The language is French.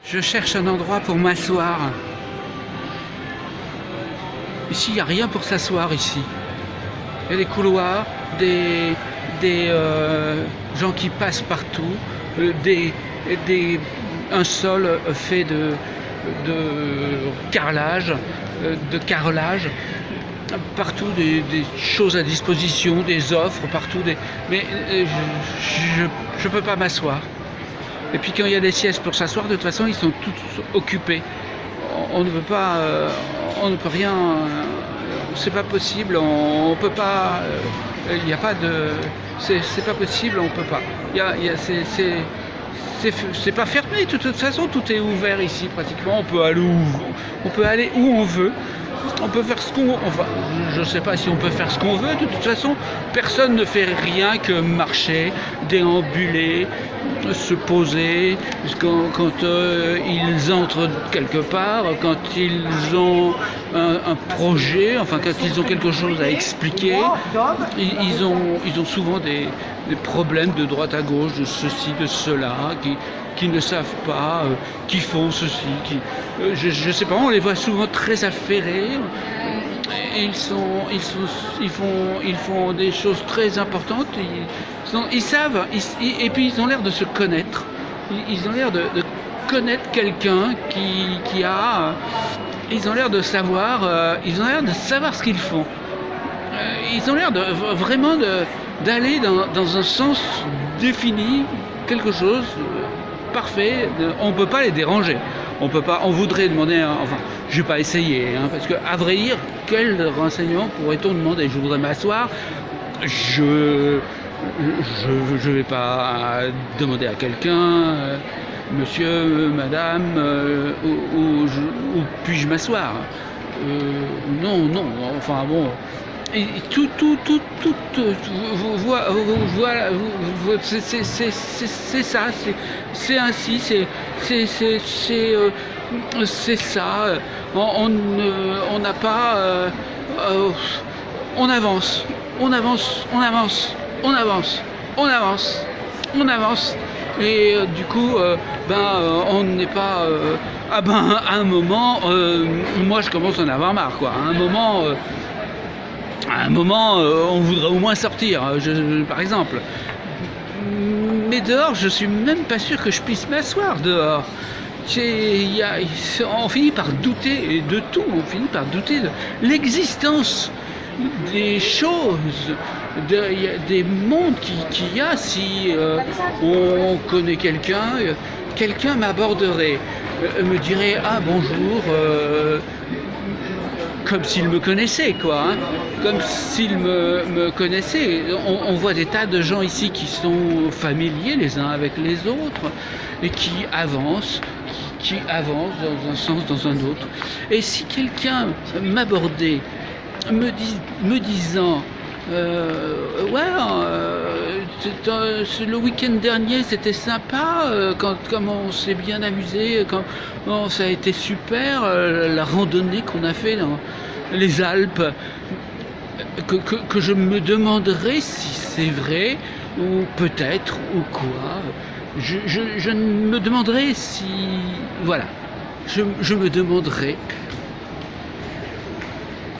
Je cherche un endroit pour m'asseoir. Ici, il n'y a rien pour s'asseoir ici. Il y a des couloirs, des gens qui passent partout, un sol fait de carrelage, partout des choses à disposition, des offres partout, mais je peux pas m'asseoir. Et puis quand il y a des sièges pour s'asseoir, de toute façon, ils sont tous occupés. On ne peut pas, on ne peut rien, c'est pas possible, on peut pas, il n'y a pas de, c'est pas possible, on peut pas. C'est pas fermé, de toute façon, tout est ouvert ici pratiquement. On peut aller où on veut. On peut faire ce qu'on veut. Enfin, je ne sais pas si on peut faire ce qu'on veut. De toute façon, personne ne fait rien que marcher, déambuler, se poser. Quand ils entrent quelque part, quand ils ont un projet, enfin quand ils ont quelque chose à expliquer, ils ont souvent des problèmes de droite à gauche, de ceci, de cela, qui ne savent pas, qui font ceci, je sais pas, on les voit souvent très affairés. Ils font des choses très importantes. Ils savent, et puis ils ont l'air de se connaître. Ils ont l'air de connaître quelqu'un qui a. Ils ont l'air de savoir. Ils ont l'air de savoir ce qu'ils font. Ils ont l'air vraiment d'aller dans un sens défini, quelque chose parfait. On ne peut pas les déranger. On peut pas. On voudrait demander. Enfin, je vais pas essayer, parce que à vrai dire, quel renseignement pourrait-on demander? Je voudrais m'asseoir. Je vais pas demander à quelqu'un, monsieur, madame, où puis-je m'asseoir? Non, enfin bon. Et voilà, c'est ça, c'est ainsi, c'est ça. On n'a pas, on avance, et du coup, on n'est pas. À un moment, moi je commence à en avoir marre, quoi. À un moment, on voudrait au moins sortir, par exemple. Mais dehors, je suis même pas sûr que je puisse m'asseoir dehors. On finit par douter de tout, on finit par douter de l'existence des choses, des mondes qu'il y a. Si on connaît quelqu'un m'aborderait, me dirait « Ah bonjour », comme s'il me connaissait, quoi, comme s'il me connaissait. On voit des tas de gens ici qui sont familiers les uns avec les autres et qui avancent dans un sens, dans un autre. Et si quelqu'un m'abordait, me disant le week-end dernier c'était sympa, comme on s'est bien amusé, ça a été super, la randonnée qu'on a fait dans les Alpes, que je me demanderais si c'est vrai ou peut-être ou quoi. Je me demanderais si, voilà, je me demanderais